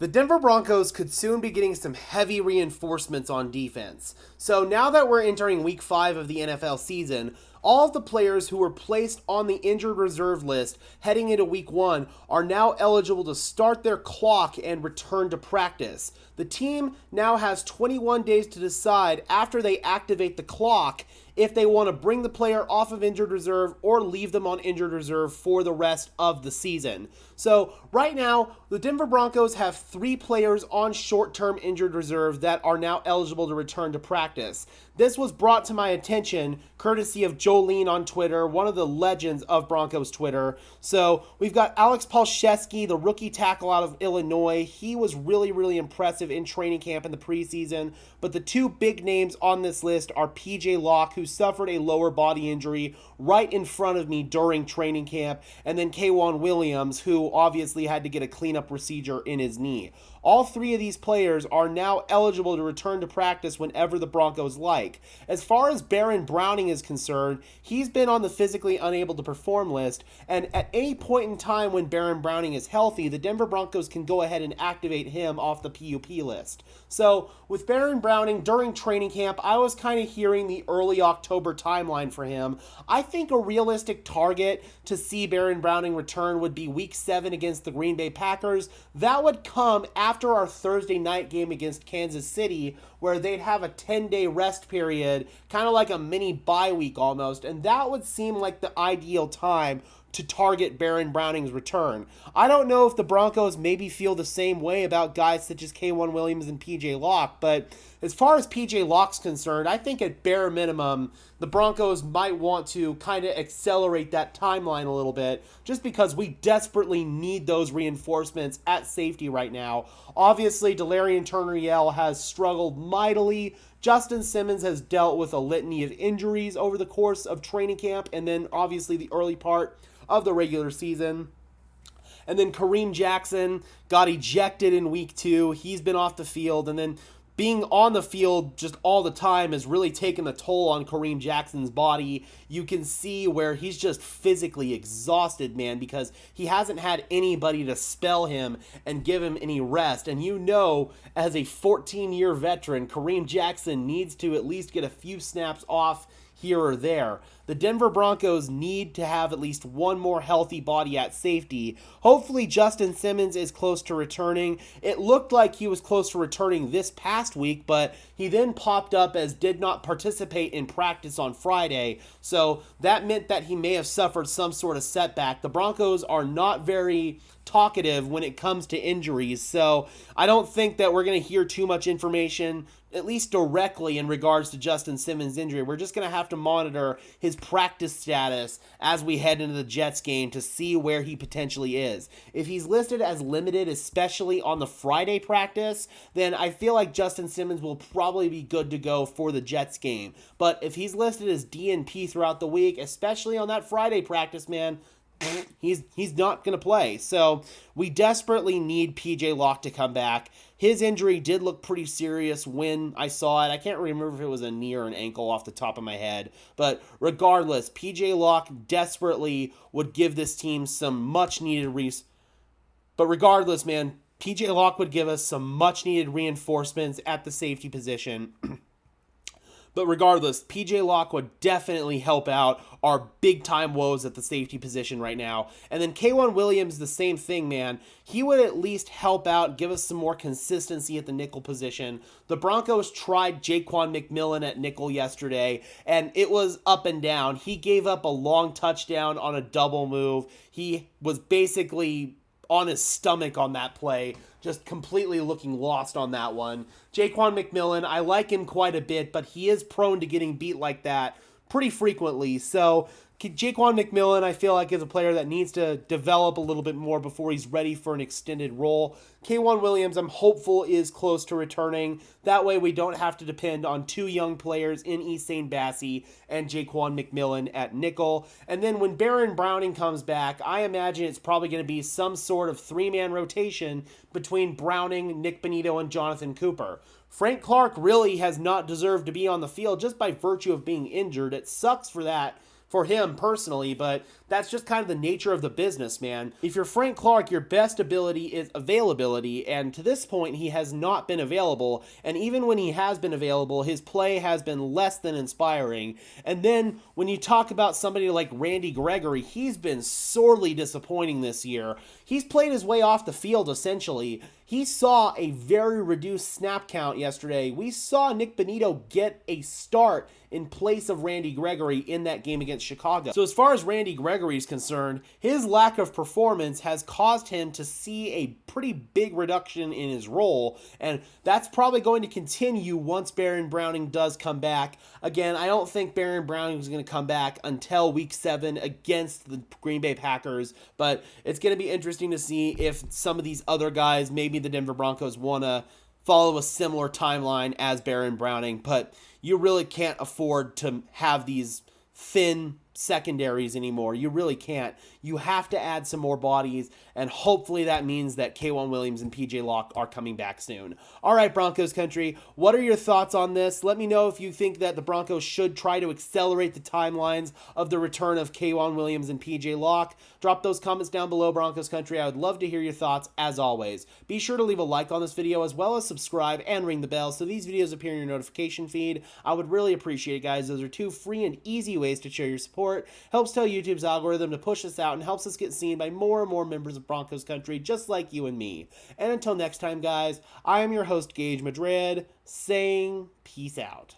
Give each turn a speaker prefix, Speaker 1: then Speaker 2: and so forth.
Speaker 1: The Denver Broncos could soon be getting some heavy reinforcements on defense. So now that we're entering week 5 of the NFL season, all of the players who were placed on the injured reserve list heading into week 1 are now eligible to start their clock and return to practice. The team now has 21 days to decide after they activate the clock if they want to bring the player off of injured reserve or leave them on injured reserve for the rest of the season. So right now, the Denver Broncos have 3 players on short-term injured reserve that are now eligible to return to practice. This was brought to my attention courtesy of Jolene on Twitter, one of the legends of Broncos Twitter. So we've got Alex Palczewski, the rookie tackle out of Illinois. He was really impressive in training camp in the preseason. But the 2 big names on this list are PJ Locke, who suffered a lower body injury right in front of me during training camp, and then K'Waun Williams, who obviously had to get a cleanup procedure in his knee. All 3 of these players are now eligible to return to practice whenever the Broncos like. As far as Baron Browning is concerned, he's been on the physically unable to perform list, and at any point in time when Baron Browning is healthy, the Denver Broncos can go ahead and activate him off the PUP list. So with Baron Browning during training camp, I was kind of hearing the early October timeline for him. I think a realistic target to see Baron Browning return would be week 7 against the Green Bay Packers. That would come after our Thursday night game against Kansas City, where they'd have a 10-day rest period, kind of like a mini bye week almost, and that would seem like the ideal time to target Baron Browning's return. I don't know if the Broncos maybe feel the same way about guys such as K'Waun Williams and PJ Locke, but as far as PJ Locke's concerned, I think at bare minimum, the Broncos might want to kind of accelerate that timeline a little bit, just because we desperately need those reinforcements at safety right now. Obviously, Delarian Turner-Yell has struggled mightily. Justin Simmons has dealt with a litany of injuries over the course of training camp, and then obviously the early part of the regular season. And then Kareem Jackson got ejected in week 2. He's been off the field, and then being on the field just all the time has really taken a toll on Kareem Jackson's body. You can see where he's just physically exhausted, man, because he hasn't had anybody to spell him and give him any rest. And you know, as a 14-year veteran, Kareem Jackson needs to at least get a few snaps off here or there. The Denver Broncos need to have at least one more healthy body at safety. Hopefully Justin Simmons is close to returning. It looked like he was close to returning this past week, but he then popped up as did not participate in practice on Friday. So that meant that he may have suffered some sort of setback. The Broncos are not very talkative when it comes to injuries, so I don't think that we're going to hear too much information, at least directly, in regards to Justin Simmons' injury. We're just going to have to monitor his practice status as we head into the Jets game to see where he potentially is. If he's listed as limited, especially on the Friday practice, then I feel like Justin Simmons will probably be good to go for the Jets game. But if he's listed as DNP throughout the week, especially on that Friday practice, man, he's not going to play. So we desperately need PJ Locke to come back. His injury did look pretty serious when I saw it. I can't remember if it was a knee or an ankle off the top of my head. But regardless, PJ Locke desperately would give this team some much-needed But regardless, man, PJ Locke would give us some much-needed reinforcements at the safety position. But regardless, PJ Locke would definitely help out our big-time woes at the safety position right now. And then K'Waun Williams, the same thing, man. He would at least help out, give us some more consistency at the nickel position. The Broncos tried Jaquan McMillan at nickel yesterday, and it was up and down. He gave up a long touchdown on a double move. He was basically on his stomach on that play, just completely looking lost on that one. Jaquan McMillan, I like him quite a bit, but he is prone to getting beat like that pretty frequently. So Jaquan McMillan, I feel like, is a player that needs to develop a little bit more before he's ready for an extended role. K'Waun Williams, I'm hopeful, is close to returning. That way we don't have to depend on 2 young players in Essane Bassey and Jaquan McMillan at nickel. And then when Baron Browning comes back, I imagine it's probably going to be some sort of 3-man rotation between Browning, Nick Bonito, and Jonathan Cooper. Frank Clark really has not deserved to be on the field just by virtue of being injured. It sucks for that for him personally, but that's just kind of the nature of the business, man. If you're Frank Clark, your best ability is availability, and to this point, he has not been available, and even when he has been available, his play has been less than inspiring. And then when you talk about somebody like Randy Gregory, he's been sorely disappointing this year. He's played his way off the field, essentially. He saw a very reduced snap count yesterday. We saw Nick Bonito get a start in place of Randy Gregory in that game against Chicago. So as far as Randy Gregory is concerned, his lack of performance has caused him to see a pretty big reduction in his role, and that's probably going to continue once Baron Browning does come back. Again, I don't think Baron Browning is going to come back until week 7 against the Green Bay Packers, but it's going to be interesting to see if some of these other guys, maybe the Denver Broncos, want to follow a similar timeline as Baron Browning, but you really can't afford to have these thin secondaries anymore. You really can't. You have to add some more bodies, and hopefully that means that K'Waun Williams and PJ Locke are coming back soon. All right, Broncos country, what are your thoughts on this? Let me know if you think that the Broncos should try to accelerate the timelines of the return of K'Waun Williams and PJ Locke. Drop those comments down below, Broncos country. I would love to hear your thoughts as always. Be sure to leave a like on this video as well as subscribe and ring the bell so these videos appear in your notification feed. I would really appreciate it, guys. Those are 2 free and easy ways to show your support. Helps tell YouTube's algorithm to push us out and helps us get seen by more and more members of Broncos country just like you and me. And until next time, guys, I am your host, Gage Madrid, saying peace out.